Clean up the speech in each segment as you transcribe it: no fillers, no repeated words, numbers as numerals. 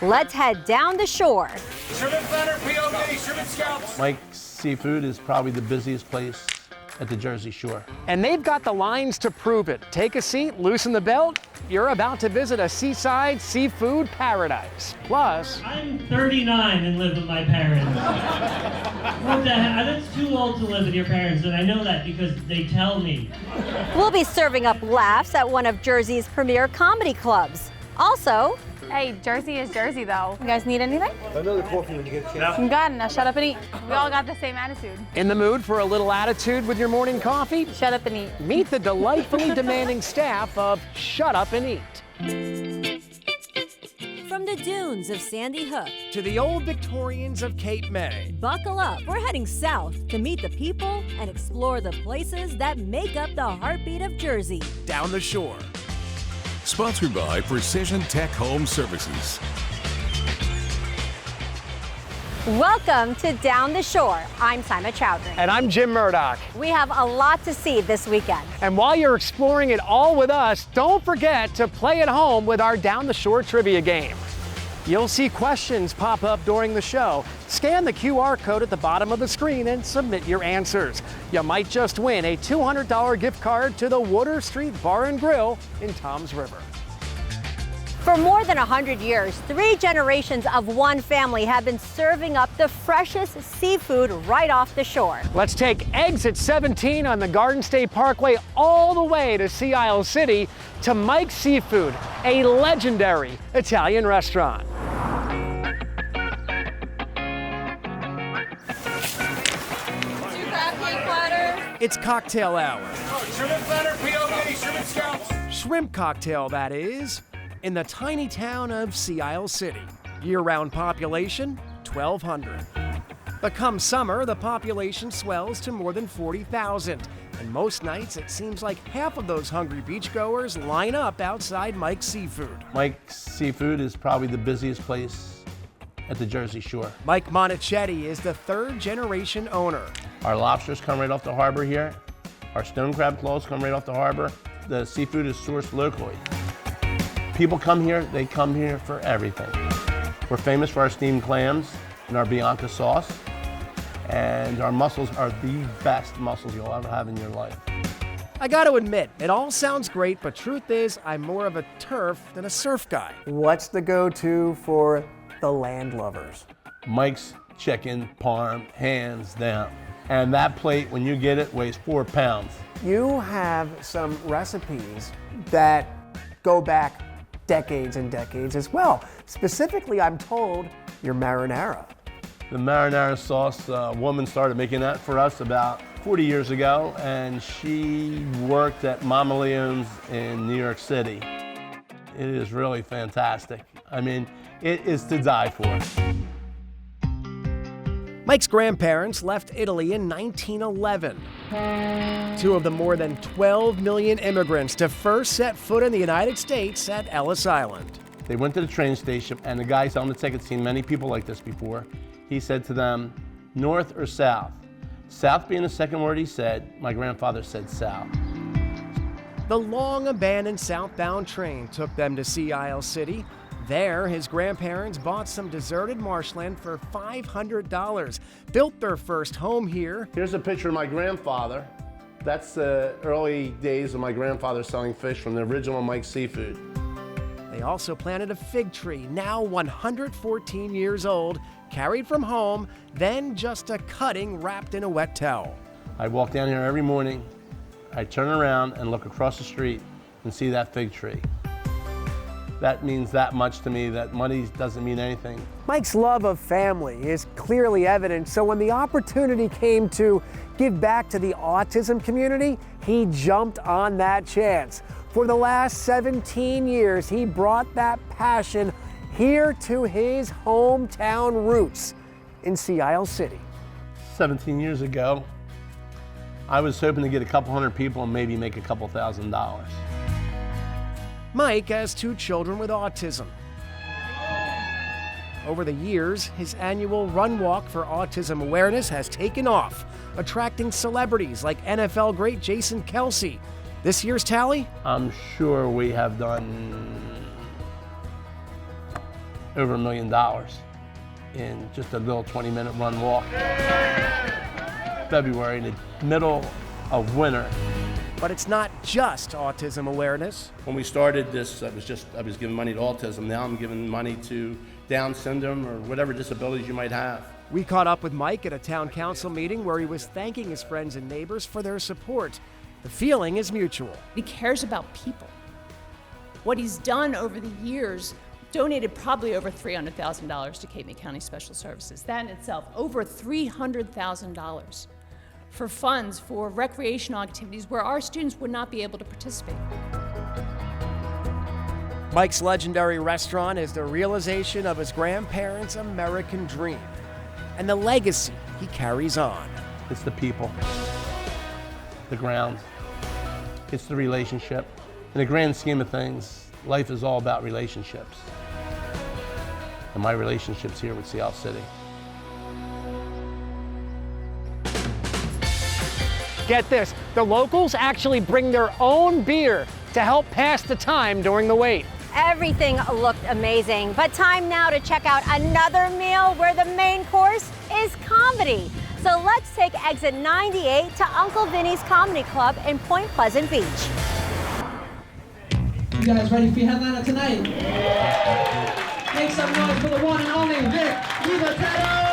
Let's head down the shore. Shrimp Thunder, POV, Shrimp Scouts. Mike's Seafood is probably the busiest place at the Jersey Shore. And they've got the lines to prove it. Take a seat, loosen the belt. You're about to visit a seaside seafood paradise. Plus, I'm 39 and live with my parents. What the heck? That's too old to live with your parents, and I know that because they tell me. We'll be serving up laughs at one of Jersey's premier comedy clubs. Also, hey, Jersey is Jersey, though. You guys need anything? Another coffee when you get a chance. You got it. Now shut up and eat. We all got the same attitude. in the mood for a little attitude with your morning coffee? Shut up and eat. Meet the delightfully demanding staff of Shut Up and Eat. from the dunes of Sandy Hook, To the old Victorians of Cape May. buckle up. We're heading south to meet the people and explore the places that make up the heartbeat of Jersey. Down the shore. Sponsored by Precision Tech Home Services. Welcome to Down the Shore. I'm Simon Chowdhury. And I'm Jim Murdoch. We have a lot to see this weekend. And while you're exploring it all with us, don't forget to play at home with our Down the Shore trivia game. You'll see questions pop up during the show. Scan the QR code at the bottom of the screen and submit your answers. You might just win a $200 gift card to the Water Street Bar and Grill in Toms River. For more than 100 years, 3 generations of one family have been serving up the freshest seafood right off the shore. Let's take exit 17 on the Garden State Parkway all the way to Sea Isle City to Mike's Seafood, a legendary Italian restaurant. It's cocktail hour. Shrimp Thunder, POV, Shrimp Scouts. Shrimp cocktail, that is, in the tiny town of Sea Isle City. Year-round population, 1,200. But come summer, the population swells to more than 40,000. And most nights, it seems like half of those hungry beachgoers line up outside Mike's Seafood. Mike's Seafood is probably the busiest place at the Jersey Shore. Mike Monachetti is the 3rd-generation owner. Our lobsters come right off the harbor here. Our stone crab claws come right off the harbor. The seafood is sourced locally. People come here, they come here for everything. We're famous for our steamed clams and our Bianca sauce. And our mussels are the best mussels you'll ever have in your life. I gotta admit, it all sounds great, but truth is, I'm more of a turf than a surf guy. What's the go-to for the land lovers? Mike's chicken parm, hands down. And that plate, when you get it, weighs 4 pounds. You have some recipes that go back decades and decades as well. Specifically, I'm told, your marinara. The marinara sauce, a woman started making that for us about 40 years ago, and she worked at Mama Leone's in New York City. It is really fantastic. I mean, it is to die for. Mike's grandparents left Italy in 1911. 2 of the more than 12 million immigrants to first set foot in the United States at Ellis Island. They went to the train station, and the guy selling the tickets, seen many people like this before. He said to them, north or south? South being the second word he said, my grandfather said south. The long-abandoned southbound train took them to Sea Isle City. There, his grandparents bought some deserted marshland for $500, built their first home here. Here's a picture of my grandfather. That's the early days of my grandfather selling fish from the original Mike's Seafood. They also planted a fig tree, now 114 years old, carried from home, then just a cutting wrapped in a wet towel. I walk down here every morning, I turn around and look across the street and see that fig tree. That means that much to me, that money doesn't mean anything. Mike's love of family is clearly evident, so when the opportunity came to give back to the autism community, he jumped on that chance. For the last 17 years, he brought that passion here to his hometown roots in Sea Isle City. 17 years ago, I was hoping to get a couple hundred people and maybe make a couple $1,000. Mike has 2 children with autism. Over the years, his annual Run Walk for Autism Awareness has taken off, attracting celebrities like NFL great Jason Kelce. This year's tally? I'm sure we have done over $1 million in just a little 20-minute run walk. February, in the middle of winter. But it's not just autism awareness. When we started this, I was giving money to autism. Now I'm giving money to Down syndrome or whatever disabilities you might have. We caught up with Mike at a town council meeting where he was thanking his friends and neighbors for their support. The feeling is mutual. He cares about people. What he's done over the years, donated probably over $300,000 to Cape May County Special Services. That in itself, over $300,000 for funds for recreational activities where our students would not be able to participate. Mike's legendary restaurant is the realization of his grandparents' American dream and the legacy he carries on. It's the people, the ground, it's the relationship. In the grand scheme of things, life is all about relationships. And my relationships here with Seattle City. Get this, the locals actually bring their own beer to help pass the time during the wait. Everything looked amazing, but time now to check out another meal where the main course is comedy. So let's take exit 98 to Uncle Vinnie's Comedy Club in Point Pleasant Beach. You guys ready for your headliner tonight? Make some noise for the one and only Vic DiPetto!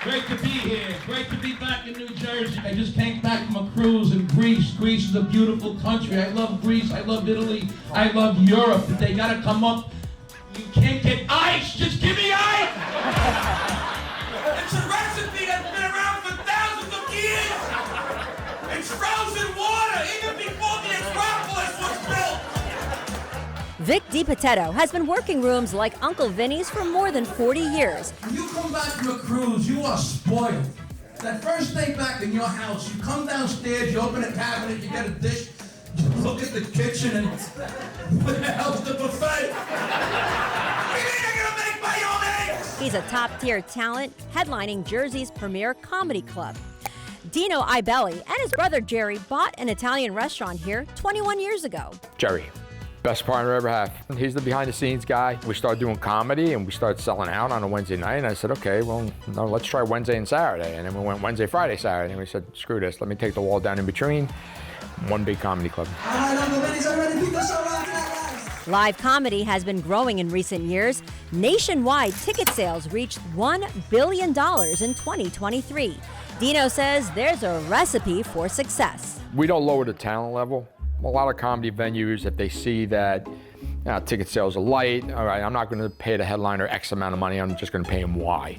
Great to be here. Great to be back in New Jersey. I just came back from a cruise in Greece. Greece is a beautiful country. I love Greece. I love Italy. I love Europe. But they gotta come up. You can't get ice. Just give me ice. It's a recipe that's been around for thousands of years. It's frozen water, even before the Acropolis was built. Vic DiPetto has been working rooms like Uncle Vinnie's for more than 40 years. When you come back from a cruise, you are spoiled. That first day back in your house, you come downstairs, you open a cabinet, you get a dish, you look at the kitchen, and where the hell's the buffet? What do you mean I'm gonna make my own eggs? He's a top-tier talent, headlining Jersey's premier comedy club. Dino Ibelli and his brother Jerry bought an Italian restaurant here 21 years ago. Jerry, best partner I ever had. He's the behind-the-scenes guy. We started doing comedy and we started selling out on a Wednesday night. And I said, okay, well, no, let's try Wednesday and Saturday. And then we went Wednesday, Friday, Saturday. And we said, screw this. Let me take the wall down in between. One big comedy club. All right, Uncle Vinnie's already beat the show out tonight, guys. Live comedy has been growing in recent years. Nationwide ticket sales reached $1 billion in 2023. Dino says there's a recipe for success. We don't lower the talent level. A lot of comedy venues, if they see that ticket sales are light, all right, I'm not going to pay the headliner X amount of money, I'm just going to pay him Y.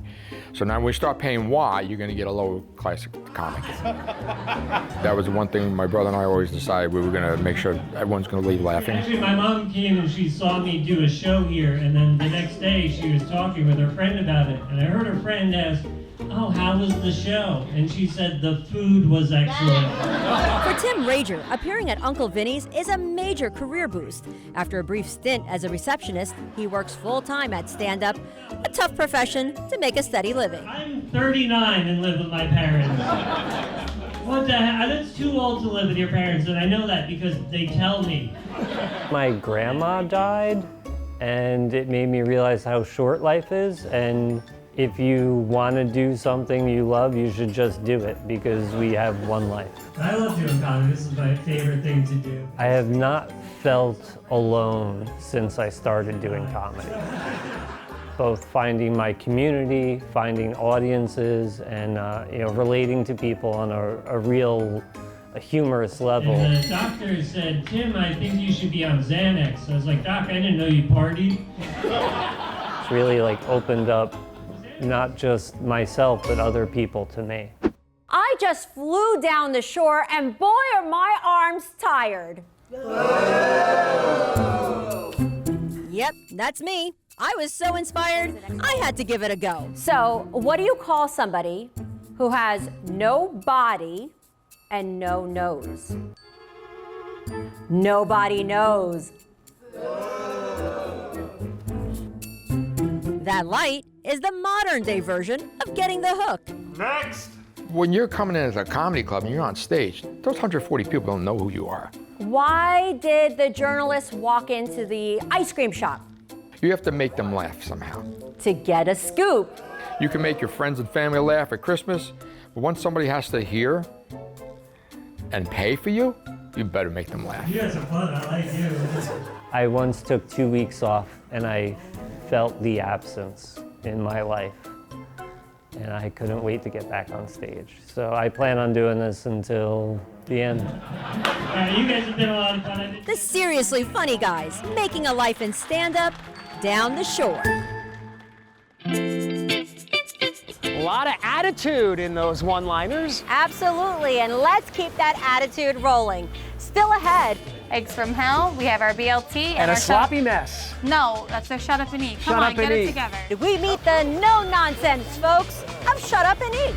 So now when we start paying Y, you're going to get a lower class comic. That was the one thing my brother and I always decided, we were going to make sure everyone's going to leave laughing. Actually, my mom came and she saw me do a show here, and then the next day she was talking with her friend about it, and I heard her friend ask, oh, how was the show? And she said the food was excellent. For Tim Rager, appearing at Uncle Vinnie's is a major career boost. After a brief stint as a receptionist, he works full-time at stand-up, a tough profession to make a steady living. I'm 39 and live with my parents. What the heck? That's too old to live with your parents, and I know that because they tell me. My grandma died, and it made me realize how short life is, and if you want to do something you love, you should just do it because we have one life. I love doing comedy. This is my favorite thing to do. I have not felt alone since I started doing comedy. Both finding my community, finding audiences, and relating to people on a real humorous level. And the doctor said, Tim, I think you should be on Xanax. I was like, Doc, I didn't know you partied. It's really opened up not just myself, but other people to me. I just flew down the shore and boy are my arms tired. Yep, that's me. I was so inspired, I had to give it a go. So, what do you call somebody who has no body and no nose? Nobody knows. That light is the modern day version of getting the hook. Next. When you're coming in as a comedy club and you're on stage, those 140 people don't know who you are. Why did the journalist walk into the ice cream shop? You have to make them laugh somehow. To get a scoop. You can make your friends and family laugh at Christmas, but once somebody has to hear and pay for you, you better make them laugh. You guys are fun, I like you. I once took 2 weeks off and I felt the absence in my life. And I couldn't wait to get back on stage. So I plan on doing this until the end. You guys have been a lot of fun. The seriously funny guys making a life in stand-up down the shore. A lot of attitude in those one-liners. Absolutely, and let's keep that attitude rolling. Still ahead. Eggs from hell, we have our BLT. And a sloppy mess. No, that's a shut up and eat. Come Shut on, up get and it eat. together. We meet the no-nonsense folks of Shut Up and Eat.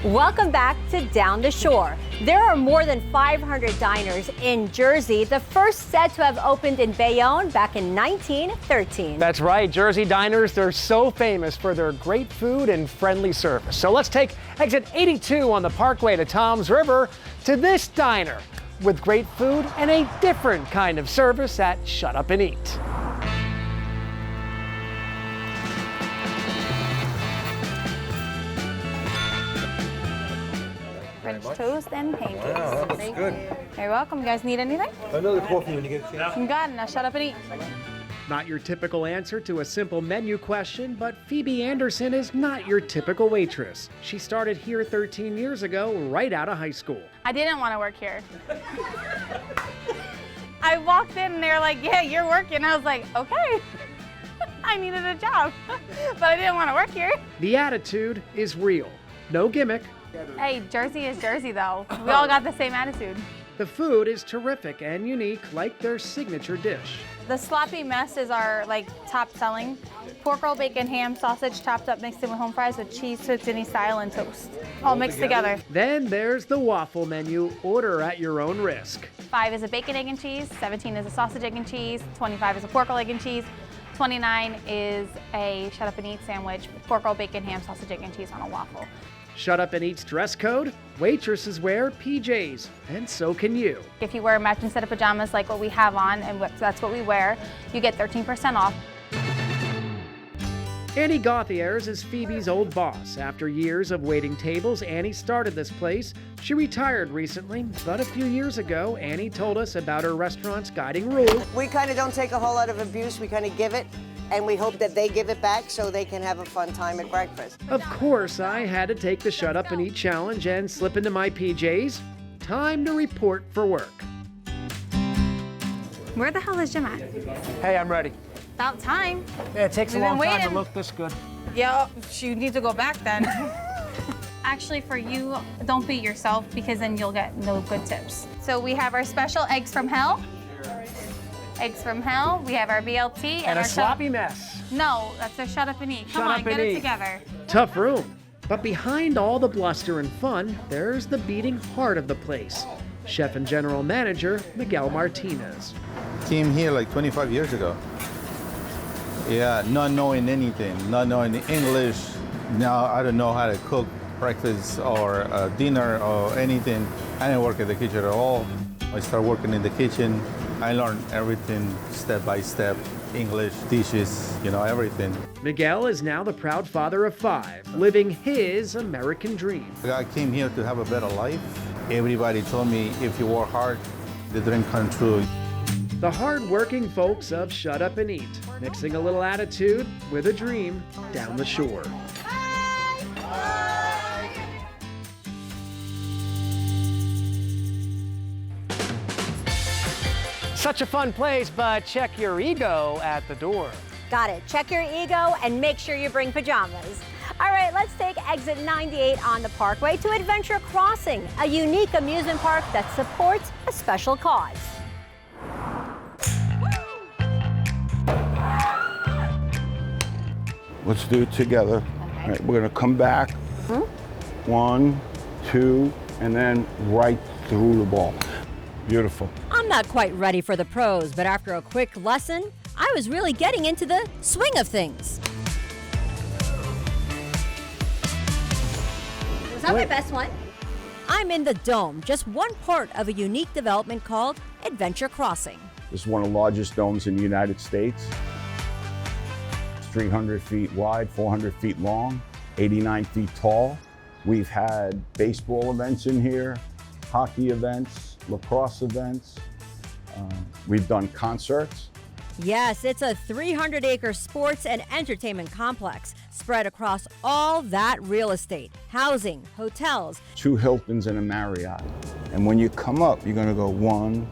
Welcome back to Down the Shore. There are more than 500 diners in Jersey, the first set to have opened in Bayonne back in 1913. That's right, Jersey diners, they're so famous for their great food and friendly service. So let's take exit 82 on the Parkway to Toms River to this diner with great food and a different kind of service at Shut Up and Eat. French toast and pancakes. Wow, that looks good. You're welcome. You guys need anything? Another coffee when you get a chance. You got it. Now shut up and eat. Not your typical answer to a simple menu question, but Phoebe Anderson is not your typical waitress. She started here 13 years ago, right out of high school. I didn't want to work here. I walked in and they were like, yeah, you're working. I was like, okay. I needed a job, but I didn't want to work here. The attitude is real. No gimmick. Hey, Jersey is Jersey, though. We all got the same attitude. The food is terrific and unique, like their signature dish. The sloppy mess is our top selling. Pork roll, bacon, ham, sausage chopped up, mixed in with home fries with cheese, Tootsie style, and toast. All mixed together. Then there's the waffle menu. Order at your own risk. 5 is a bacon, egg, and cheese. 17 is a sausage, egg, and cheese. 25 is a pork roll, egg, and cheese. 29 is a Shut Up and Eat sandwich, pork roll, bacon, ham, sausage, egg, and cheese on a waffle. Shut Up and Eat's dress code? Waitresses wear PJs, and so can you. If you wear a matching set of pajamas like what we have on, and that's what we wear, you get 13% off. Annie Gauthiers is Phoebe's old boss. After years of waiting tables, Annie started this place. She retired recently, but a few years ago, Annie told us about her restaurant's guiding rule. We kind of don't take a whole lot of abuse, we kind of give it, and we hope that they give it back so they can have a fun time at breakfast. Of course, I had to take the Shut Up and Eat challenge and slip into my PJs. Time to report for work. Where the hell is Jim at? Hey, I'm ready. About time. Yeah, it takes We've a been long time to waiting. look this good. Yeah, you need to go back then. Actually, for you, don't beat yourself because then you'll get no good tips. So we have our special eggs from hell. Eggs from hell. We have our BLT And a our sloppy mess. No, that's our Shut Up and Eat. Come Shut on, up get and it eat. together. Tough room. But behind all the bluster and fun, there's the beating heart of the place. Chef and General Manager Miguel Martinez. Came here like 25 years ago. Yeah, not knowing anything, not knowing English. Now I don't know how to cook breakfast or dinner or anything. I didn't work in the kitchen at all. I started working in the kitchen. I learned everything step by step. English, dishes, everything. Miguel is now the proud father of 5, living his American dream. I came here to have a better life. Everybody told me if you work hard, the dream comes true. The hard-working folks of Shut Up and Eat, mixing a little attitude with a dream down the shore. Such a fun place, but check your ego at the door. Got it. Check your ego and make sure you bring pajamas. All right, let's take exit 98 on the Parkway to Adventure Crossing, a unique amusement park that supports a special cause. Let's do it together. All right, we're gonna come back. 1, 2, and then right through the ball. Beautiful. I'm not quite ready for the pros, but after a quick lesson, I was really getting into the swing of things. Was that my best one? I'm in the Dome, just one part of a unique development called Adventure Crossing. This is one of the largest domes in the United States. It's 300 feet wide, 400 feet long, 89 feet tall. We've had baseball events in here, hockey events, lacrosse events. We've done concerts. Yes, it's a 300-acre sports and entertainment complex spread across all that real estate, housing, hotels. 2 Hiltons and a Marriott. And when you come up, you're gonna go 1.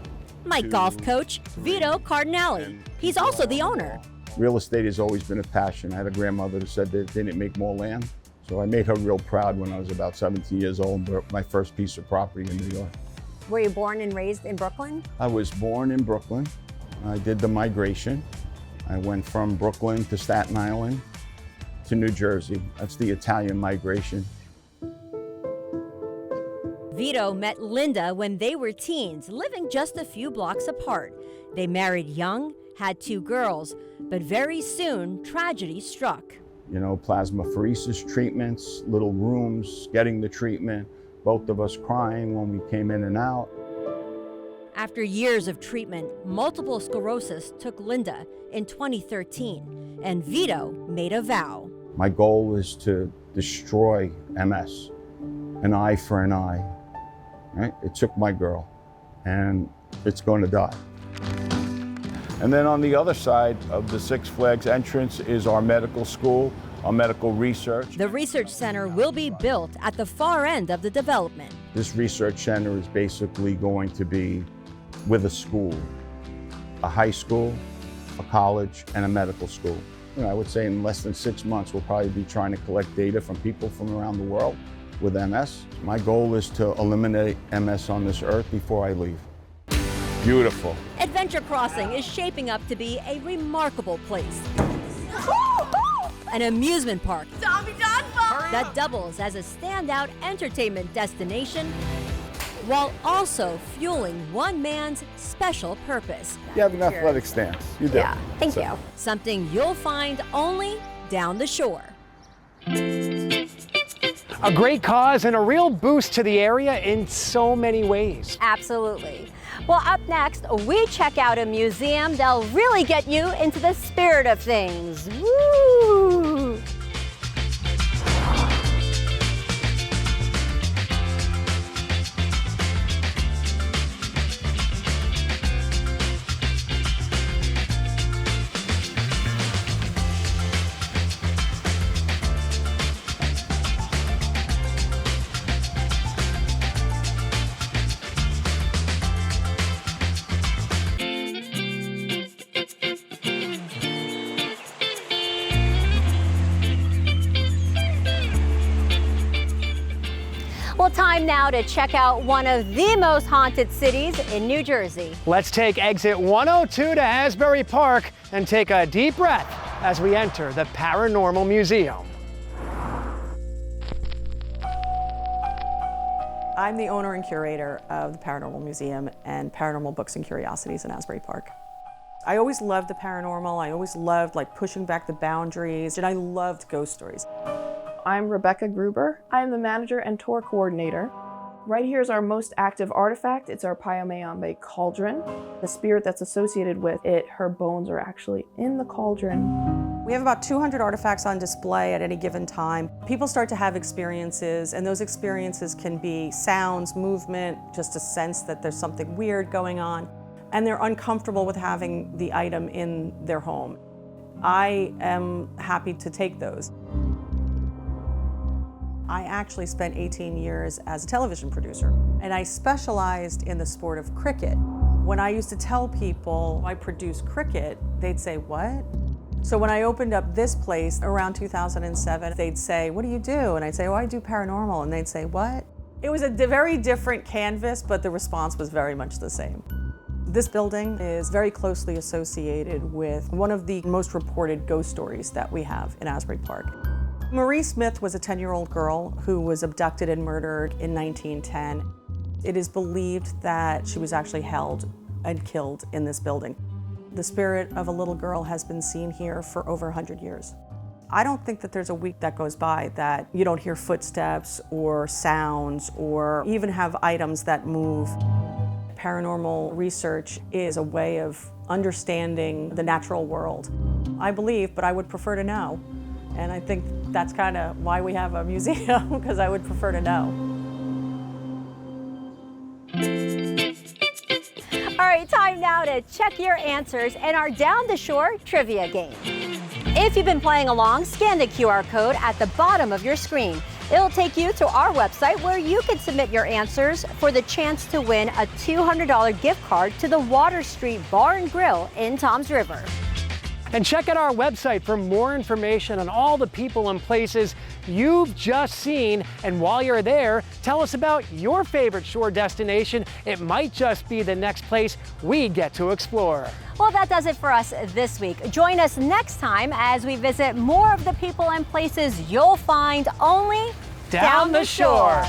My golf coach, Vito Cardinelli. He's also the owner. Real estate has always been a passion. I had a grandmother who said that they didn't make more land. So I made her real proud when I was about 17 years old, bought my first piece of property in New York. Were you born and raised in Brooklyn? I was born in Brooklyn. I did the migration. I went from Brooklyn to Staten Island to New Jersey. That's the Italian migration. Vito met Linda when they were teens, living just a few blocks apart. They married young, had 2 girls, but very soon tragedy struck. You know, plasmapheresis treatments, little rooms, getting the treatment, both of us crying when we came in and out. After years of treatment, multiple sclerosis took Linda in 2013, and Vito made a vow. My goal is to destroy MS, an eye for an eye. Right? It took my girl, and it's going to die. And then on the other side of the Six Flags entrance is our medical school, our medical research. The research center will be built at the far end of the development. This research center is basically going to be with a school, a high school, a college, and a medical school. You know, I would say in less than 6 months, we'll probably be trying to collect data from people from around the world with MS. My goal is to eliminate MS on this earth before I leave. Beautiful. Adventure Crossing is shaping up to be a remarkable place. An amusement park that doubles as a standout entertainment destination while also fueling one man's special purpose. You have an athletic stance. You do. Yeah, thank you. Something you'll find only down the shore. A great cause and a real boost to the area in so many ways. Absolutely. Well, up next, we check out a museum that'll really get you into the spirit of things. Woo! Well, time now to check out one of the most haunted cities in New Jersey. Let's take exit 102 to Asbury Park and take a deep breath as we enter the Paranormal Museum. I'm the owner and curator of the Paranormal Museum and Paranormal Books and Curiosities in Asbury Park. I always loved the paranormal. I always loved pushing back the boundaries, and I loved ghost stories. I'm Rebecca Gruber. I'm the manager and tour coordinator. Right here is our most active artifact. It's our Payamayambe cauldron. The spirit that's associated with it, her bones are actually in the cauldron. We have about 200 artifacts on display at any given time. People start to have experiences, and those experiences can be sounds, movement, just a sense that there's something weird going on, and they're uncomfortable with having the item in their home. I am happy to take those. I actually spent 18 years as a television producer, and I specialized in the sport of cricket. When I used to tell people I produce cricket, they'd say, "What?" So when I opened up this place around 2007, they'd say, "What do you do?" And I'd say, "Oh, I do paranormal." And they'd say, "What?" It was a very different canvas, but the response was very much the same. This building is very closely associated with one of the most reported ghost stories that we have in Asbury Park. Marie Smith was a 10-year-old girl who was abducted and murdered in 1910. It is believed that she was actually held and killed in this building. The spirit of a little girl has been seen here for over 100 years. I don't think that there's a week that goes by that you don't hear footsteps or sounds or even have items that move. Paranormal research is a way of understanding the natural world. I believe, but I would prefer to know. And I think that's kind of why we have a museum, because I would prefer to know. All right, time now to check your answers in our Down the Shore trivia game. If you've been playing along, scan the QR code at the bottom of your screen. It'll take you to our website where you can submit your answers for the chance to win a $200 gift card to the Water Street Bar and Grill in Toms River. And check out our website for more information on all the people and places you've just seen. And while you're there, tell us about your favorite shore destination. It might just be the next place we get to explore. Well, that does it for us this week. Join us next time as we visit more of the people and places you'll find only Down the Shore.